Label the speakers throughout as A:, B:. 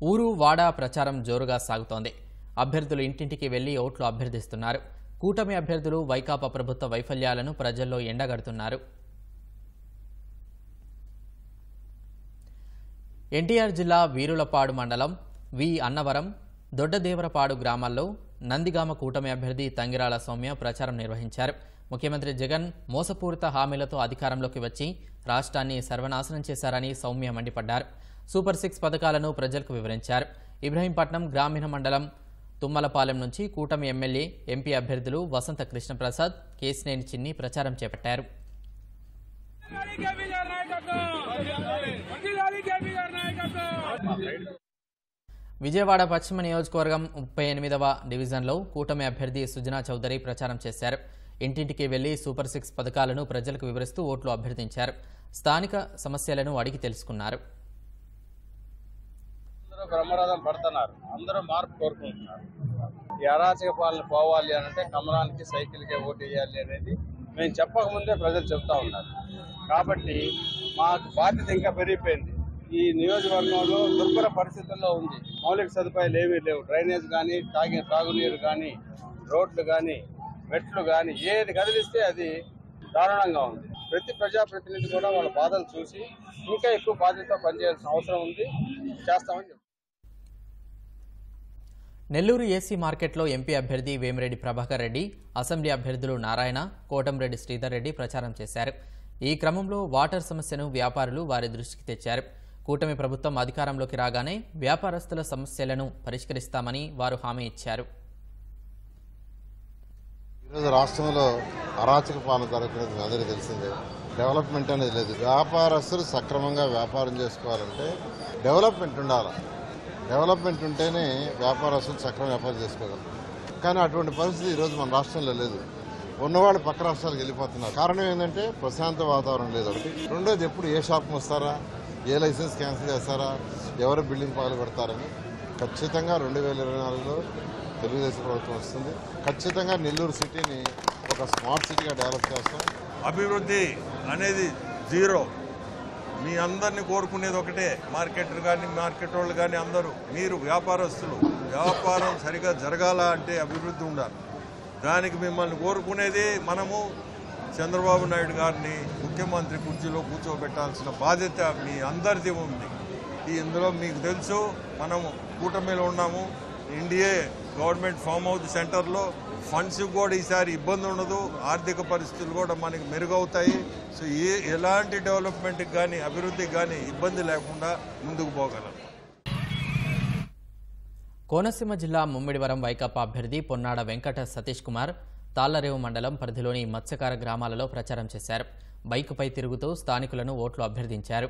A: ఊరు వాడ ప్రచారం జోరుగా సాగుతోంది. అభ్యర్థులు ఇంటింటికి వెళ్లి ఓట్లు అభ్యర్థిస్తున్నారు. కూటమి అభ్యర్థులు వైకాపా ప్రభుత్వ వైఫల్యాలను ప్రజల్లో ఎండగడుతున్నారు. ఎన్టీఆర్ జిల్లా వీరులపాడు మండలం వి అన్నవరం, దొడ్డదేవరపాడు గ్రామాల్లో నందిగామ కూటమి అభ్యర్థి తంగిరాల సౌమ్య ప్రచారం నిర్వహించారు. ముఖ్యమంత్రి జగన్ మోసపూరిత హామీలతో అధికారంలోకి వచ్చి రాష్ట్రాన్ని సర్వనాశనం చేశారని సౌమ్య మండిపడ్డారు. సూపర్ 6 పథకాలను ప్రజలకు వివరించారు. ఇబ్రహీంపట్నం గ్రామీణ మండలం తుమ్మలపాలెం నుంచి కూటమి ఎమ్మెల్యే, ఎంపీ అభ్యర్థులు వసంత కృష్ణప్రసాద్, కేశినేని చిన్ని ప్రచారం చేపట్టారు. విజయవాడ పశ్చిమ నియోజకవర్గం 38వ డివిజన్లో కూటమి అభ్యర్థి సుజనా చౌదరి ప్రచారం చేశారు. ఇంటింటికి వెళ్లి సూపర్ 6 పథకాలను ప్రజలకు వివరిస్తూ ఓట్లు అభ్యర్థించారు. స్థానిక సమస్యలను అడిగి తెలుసుకున్నారు.
B: బ్రహ్మరథం పడుతున్నారు. అందరూ మార్పు కోరుకుంటున్నారు. ఈ అరాచక పాలన పోవాలి అంటే కమలానికి, సైకిల్కే ఓటు వేయాలి అనేది మేము చెప్పకముందే ప్రజలు చెప్తా ఉన్నారు. కాబట్టి మాకు బాధ్యత ఇంకా పెరిగిపోయింది. ఈ నియోజకవర్గంలో దుర్భర పరిస్థితుల్లో ఉంది. మౌలిక సదుపాయాలు ఏమీ లేవు. డ్రైనేజ్ కానీ, తాగే తాగునీరు కానీ, రోడ్లు కానీ, మెట్లు కానీ, ఏది కదిలిస్తే అది దారుణంగా ఉంది. ప్రతి ప్రజాప్రతినిధి కూడా వాళ్ళ బాధలు చూసి ఇంకా ఎక్కువ బాధ్యతతో పనిచేయాల్సిన అవసరం ఉంది. చేస్తామని చెప్తాం.
A: నెల్లూరు ఏసీ మార్కెట్లో ఎంపీ అభ్యర్థి వేమిరెడ్డి ప్రభాకర్ రెడ్డి, అసెంబ్లీ అభ్యర్థులు నారాయణ, కోటంరెడ్డి శ్రీధర్ రెడ్డి ప్రచారం చేశారు. ఈ క్రమంలో వాటర్ సమస్యను వ్యాపారులు వారి దృష్టికి తెచ్చారు. కూటమి ప్రభుత్వం అధికారంలోకి రాగానే వ్యాపారస్తుల సమస్యలను పరిష్కరిస్తామని వారు హామీ ఇచ్చారు.
C: ఈరోజు రాష్ట్రంలో అరాచక పాలన జరుగుతున్నది అందరికీ తెలిసిందే. డెవలప్మెంట్ అనేది లేదు. వ్యాపారస్తులు సక్రమంగా వ్యాపారం చేసుకోవాలంటే డెవలప్మెంట్ ఉండాలి. డెవలప్మెంట్ ఉంటేనే వ్యాపారస్తులు సక్రమంగా వ్యాపారం చేసుకోగలరు. కానీ అటువంటి పరిస్థితి ఈరోజు మన రాష్ట్రంలో లేదు. ఉన్నవాళ్ళు పక్క రాష్ట్రాలకు వెళ్ళిపోతున్నారు. కారణం ఏంటంటే ప్రశాంత వాతావరణం లేదు. ఒకటి. రెండోది, ఎప్పుడు ఏ షాప్కి వస్తారా, ఏ లైసెన్స్ క్యాన్సిల్ చేస్తారా, ఎవరు బిల్డింగ్ పగలు పెడతారని ఖచ్చితంగా 2024లో తెలుగుదేశం ప్రభుత్వం వస్తుంది. ఖచ్చితంగా నెల్లూరు సిటీని ఒక స్మార్ట్ సిటీగా డెవలప్ చేస్తాం.
D: అభివృద్ధి అనేది జీరో. మీ అందరినీ కోరుకునేది ఒకటే, మార్కెటర్ కానీ, మార్కెట్ వాళ్ళు కానీ అందరూ, మీరు వ్యాపారస్తులు, వ్యాపారం సరిగా జరగాల అంటే అభివృద్ధి ఉండాలి. దానికి మిమ్మల్ని కోరుకునేది మనము చంద్రబాబు నాయుడు గారిని ముఖ్యమంత్రి కుర్చీలో కూర్చోబెట్టాల్సిన బాధ్యత మీ అందరిది ఉంది. ఇందులో మీకు తెలుసు, మనము కూటమిలో ఉన్నాము. ఎన్డీఏ గవర్నమెంట్ ఫామ్ హౌస్ సెంటర్లో ఫండ్స్ కూడా ఈసారి ఇబ్బంది ఉండదు. ఆర్థిక పరిస్థితులు కూడా మనకి మెరుగవుతాయి. సో ఎలాంటి డెవలప్మెంట్కి కానీ, అభివృద్ధికి కానీ ఇబ్బంది లేకుండా ముందుకు పోగలం.
A: కోనసీమ జిల్లా ముమ్మిడివరం వైకాపా అభ్యర్థి పొన్నాడ వెంకట సతీష్ కుమార్ తాళ్లరేవు మండలం పరిధిలోని మత్స్యకార గ్రామాలలో ప్రచారం చేశారు. బైకుపై తిరుగుతూ స్థానికులను ఓట్లు అభ్యర్థించారు.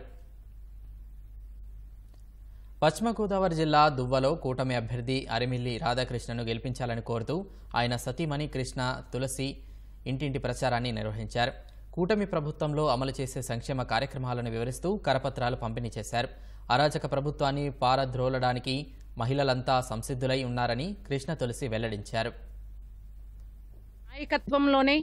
A: పశ్చిమ గోదావరి జిల్లా దువ్వలో కూటమి అభ్యర్థి అరిమిల్లి రాధాకృష్ణను గెలిపించాలని కోరుతూ ఆయన సతీమణి కృష్ణ తులసి ఇంటింటి ప్రచారాన్ని నిర్వహించారు. కూటమి ప్రభుత్వంలో అమలు చేసే సంక్షేమ కార్యక్రమాలను వివరిస్తూ కరపత్రాలు పంపిణీ చేశారు. అరాచక ప్రభుత్వాన్ని పారద్రోలడానికి మహిళలంతా సంసిద్ధులై ఉన్నారని కృష్ణ తులసి వెల్లడించారు.
E: నాయకత్వంలోనే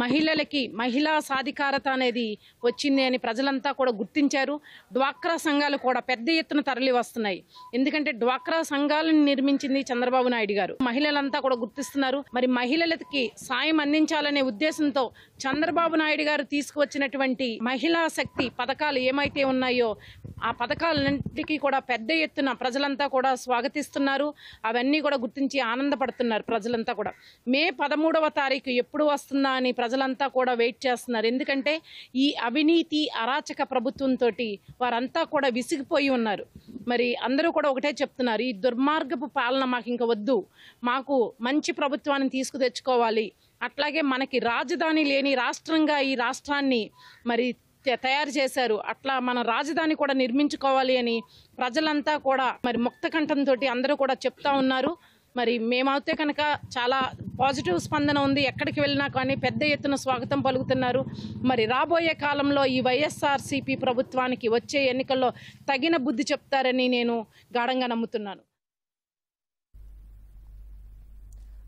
E: మహిళలకి మహిళా సాధికారత అనేది వచ్చింది అని ప్రజలంతా కూడా గుర్తించారు. డ్వాక్రా సంఘాలు కూడా పెద్ద ఎత్తున తరలి వస్తున్నాయి. ఎందుకంటే డ్వాక్రా సంఘాలను నిర్మించింది చంద్రబాబు నాయుడు గారు. మహిళలంతా కూడా గుర్తిస్తున్నారు. మరి మహిళలకి సాయం అందించాలనే ఉద్దేశంతో చంద్రబాబు నాయుడు గారు తీసుకువచ్చినటువంటి మహిళా శక్తి పథకాలు ఏమైతే ఉన్నాయో ఆ పథకాలన్నింటికీ కూడా పెద్ద ఎత్తున ప్రజలంతా కూడా స్వాగతిస్తున్నారు. అవన్నీ కూడా గుర్తించి ఆనందపడుతున్నారు ప్రజలంతా కూడా. మే 13వ తారీఖు ఎప్పుడు వస్తుందా అని ప్రజలంతా కూడా వెయిట్ చేస్తున్నారు. ఎందుకంటే ఈ అవినీతి అరాచక ప్రభుత్వంతో వారంతా కూడా విసిగిపోయి ఉన్నారు. మరి అందరూ కూడా ఒకటే చెప్తున్నారు, ఈ దుర్మార్గపు పాలన మాకు ఇంకా వద్దు, మాకు మంచి ప్రభుత్వాన్ని తీసుకు తెచ్చుకోవాలి. అట్లాగే మనకి రాజధాని లేని రాష్ట్రంగా ఈ రాష్ట్రాన్ని మరి తయారు చేశారు. అట్లా మన రాజధాని కూడా నిర్మించుకోవాలి అని ప్రజలంతా కూడా మరి ముక్త కంఠంతో అందరూ కూడా చెప్తా ఉన్నారు. మరి మేమైతే కనుక చాలా పాజిటివ్ స్పందన ఉంది. ఎక్కడికి వెళ్ళినా కానీ పెద్ద ఎత్తున స్వాగతం పలుకుతున్నారు. మరి రాబోయే కాలంలో ఈ వైఎస్ఆర్సీపీ ప్రభుత్వానికి వచ్చే ఎన్నికల్లో తగిన బుద్ధి చెప్తారని నేను గాఢంగా నమ్ముతున్నాను.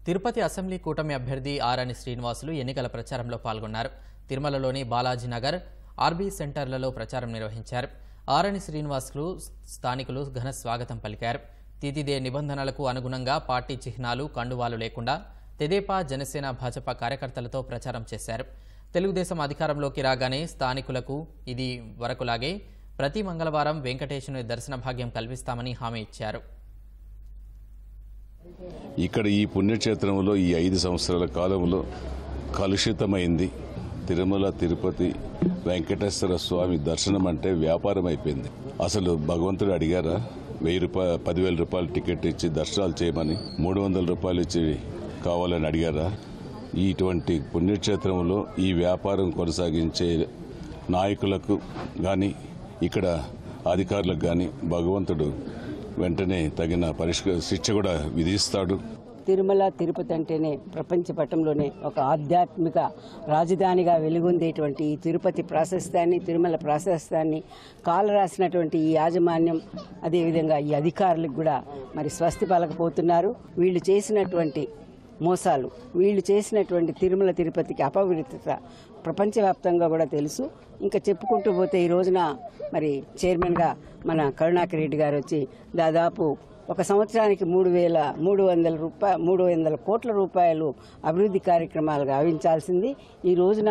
A: తిరుపతి అసెంబ్లీ కూటమి అభ్యర్థి ఆరణి శ్రీనివాసులు ఎన్నికల ప్రచారంలో పాల్గొన్నారు. తిరుమలలోని బాలాజీ నగర్, ఆర్బీ సెంటర్లలో ప్రచారం నిర్వహించారు. ఆరణి శ్రీనివాస్కు స్థానికులు ఘన స్వాగతం పలికారు. తితిదే నిబంధనలకు అనుగుణంగా పార్టీ చిహ్నాలు, కండువాలు లేకుండా తెదేపా, జనసేన, భాజపా కార్యకర్తలతో ప్రచారం చేశారు. తెలుగుదేశం అధికారంలోకి రాగానే స్థానికులకు ఇది వరకులాగే ప్రతి మంగళవారం వెంకటేశుని దర్శన భాగ్యం కల్పిస్తామని హామీ ఇచ్చారు.
F: ఇక్కడ ఈ పుణ్యక్షేత్రంలో ఈ 5 సంవత్సరాల కాలంలో కలుషితమైంది. తిరుమల తిరుపతి వెంకటేశ్వర స్వామి దర్శనం అంటే వ్యాపారం అయిపోయింది. అసలు భగవంతుడు అడిగారా 10,000 రూపాయలు టికెట్ ఇచ్చి దర్శనాలు చేయమని? 300 రూపాయలు ఇచ్చి కావాలని అడిగారా? ఇటువంటి పుణ్యక్షేత్రంలో ఈ వ్యాపారం కొనసాగించే నాయకులకు కానీ ఇక్కడ అధికారులకు కానీ భగవంతుడు వెంటనే తగిన శిక్ష కూడా విధిస్తాడు.
G: తిరుమల తిరుపతి అంటేనే ప్రపంచ పటంలోనే ఒక ఆధ్యాత్మిక రాజధానిగా వెలుగొందేటువంటి ఈ తిరుపతి ప్రాశస్త్యాన్ని, తిరుమల ప్రాశస్త్యాన్ని కాలరాసినటువంటి ఈ యాజమాన్యం, అదేవిధంగా ఈ అధికారులకు కూడా మరి స్వస్తి పలకపోతున్నారు. వీళ్ళు చేసినటువంటి మోసాలు, వీళ్ళు చేసినటువంటి తిరుమల తిరుపతికి అపవిత్రత ప్రపంచవ్యాప్తంగా కూడా తెలుసు. ఇంకా చెప్పుకుంటూ పోతే ఈ రోజున మరి చైర్మన్గా మన కరుణాకర్ రెడ్డి గారు వచ్చి దాదాపు ఒక సంవత్సరానికి 300 కోట్ల రూపాయలు అభివృద్ధి కార్యక్రమాలు గావించాల్సింది ఈ రోజున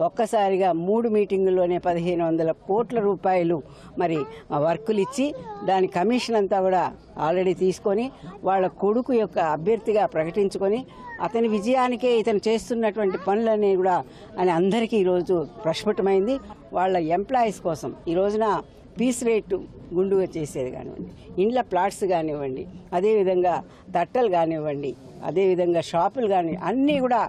G: ఒక్కసారిగా 3 మీటింగుల్లోనే 1,500 కోట్ల రూపాయలు మరి వర్కులు ఇచ్చి దాని కమిషన్ అంతా కూడా ఆల్రెడీ తీసుకొని వాళ్ళ కొడుకు యొక్క అభ్యర్థిగా ప్రకటించుకొని అతని విజయానికే ఇతను చేస్తున్నటువంటి పనులన్నీ కూడా అని అందరికీ ఈరోజు ప్రస్ఫుటమైంది. వాళ్ళ ఎంప్లాయీస్ కోసం ఈ రోజున పీస్ రేటు గుండుగా చేసేది కానివ్వండి, ఇండ్ల ప్లాట్స్ కానివ్వండి, అదేవిధంగా తట్టలు కానివ్వండి, అదేవిధంగా షాపులు కానీ అన్నీ కూడా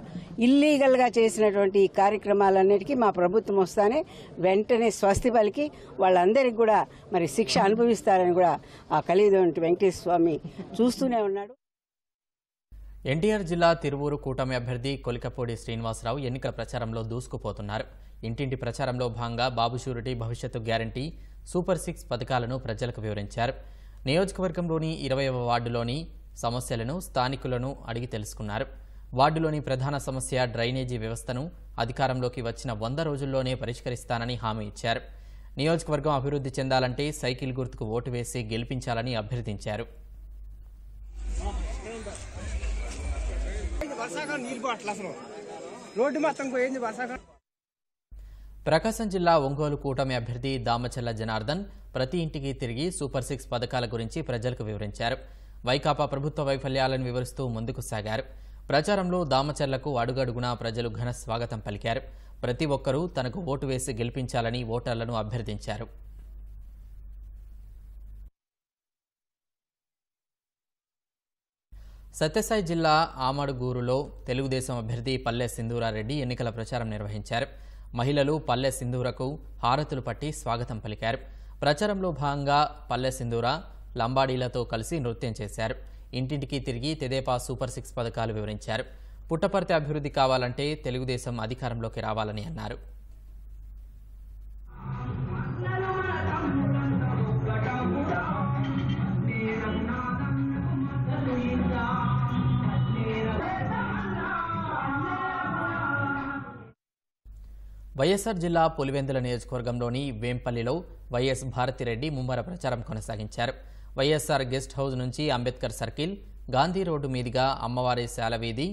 G: ఇల్లీగల్గా చేసినటువంటి ఈ కార్యక్రమాలన్నిటికీ మా ప్రభుత్వం వస్తానే వెంటనే స్వస్తి పలికి వాళ్ళందరికీ కూడా మరి శిక్ష అనుభవిస్తారని కూడా ఆ కలియుగ వెంకటేశ్వర స్వామి చూస్తూనే ఉన్నాడు.
A: ఎన్టీఆర్ జిల్లా తిరువూరు కూటమి అభ్యర్థి కొలికపూడి శ్రీనివాసరావు ఎన్నికల ప్రచారంలో దూసుకుపోతున్నారు. ఇంటింటి ప్రచారంలో భాగంగా బాబు షూరిటీ, భవిష్యత్తు గ్యారంటీ, సూపర్ 6 పథకాలను ప్రజలకు వివరించారు. నియోజకవర్గంలోని 20వ వార్డులోని సమస్యలను స్థానికులను అడిగి తెలుసుకున్నారు. వార్డులోని ప్రధాన సమస్య డ్రైనేజీ వ్యవస్థను అధికారంలోకి వచ్చిన 100 రోజుల్లోనే పరిష్కరిస్తానని హామీ ఇచ్చారు. నియోజకవర్గం అభివృద్ధి చెందాలంటే సైకిల్ గుర్తుకు ఓటు వేసి గెలిపించాలని అభ్యర్థించారు. ప్రకాశం జిల్లా ఒంగోలు కూటమి అభ్యర్థి దామచల్ల జనార్దన్ ప్రతి ఇంటికి తిరిగి సూపర్ 6 పథకాల గురించి ప్రజలకు వివరించారు. వైకాపా ప్రభుత్వ వైఫల్యాలను వివరిస్తూ ముందుకు సాగారు. ప్రచారంలో దామచల్లకు అడుగడుగునా ప్రజలు ఘన స్వాగతం పలికారు. ప్రతి ఒక్కరూ తనకు ఓటు వేసి గెలిపించాలని ఓటర్లను అభ్యర్థించారు. సత్యసాయి జిల్లా ఆమడుగూరులో తెలుగుదేశం అభ్యర్థి పల్లె సింధూరారెడ్డి ఎన్నికల ప్రచారం నిర్వహించారు. మహిళలు పల్లె సింధూరకు హారతులు పట్టి స్వాగతం పలికారు. ప్రచారంలో భాగంగా పల్లె సింధూర లంబాడీలతో కలిసి నృత్యం చేశారు. ఇంటింటికి తిరిగి తెదేపా సూపర్ 6 పథకాలు వివరించారు. పుట్టపర్తి అభివృద్ధి కావాలంటే తెలుగుదేశం అధికారంలోకి రావాలని అన్నారు. వైఎస్ఆర్ జిల్లా పులివెందుల నియోజకవర్గంలోని వేంపల్లిలో వైఎస్ భారతిరెడ్డి ముమ్మర ప్రచారం కొనసాగించారు. వైఎస్ఆర్ గెస్ట్ హౌస్ నుంచి అంబేద్కర్ సర్కిల్, గాంధీ రోడ్డు మీదుగా అమ్మవారి శాలవీధి,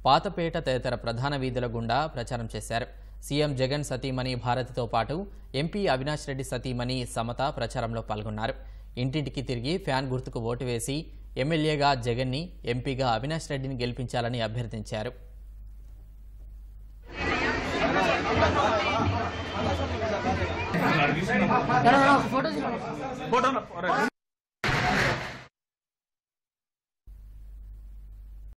A: పాతపేట తదితర ప్రధాన వీధుల గుండా ప్రచారం చేశారు. సీఎం జగన్ సతీమణి భారతితో పాటు ఎంపీ అవినాష్ రెడ్డి సతీమణి సమత ప్రచారంలో పాల్గొన్నారు. ఇంటింటికి తిరిగి ఫ్యాన్ గుర్తుకు ఓటు వేసి ఎమ్మెల్యేగా జగన్ని, ఎంపీగా అవినాష్ రెడ్డిని గెలిపించాలని అభ్యర్థించారు.
H: ఫోటో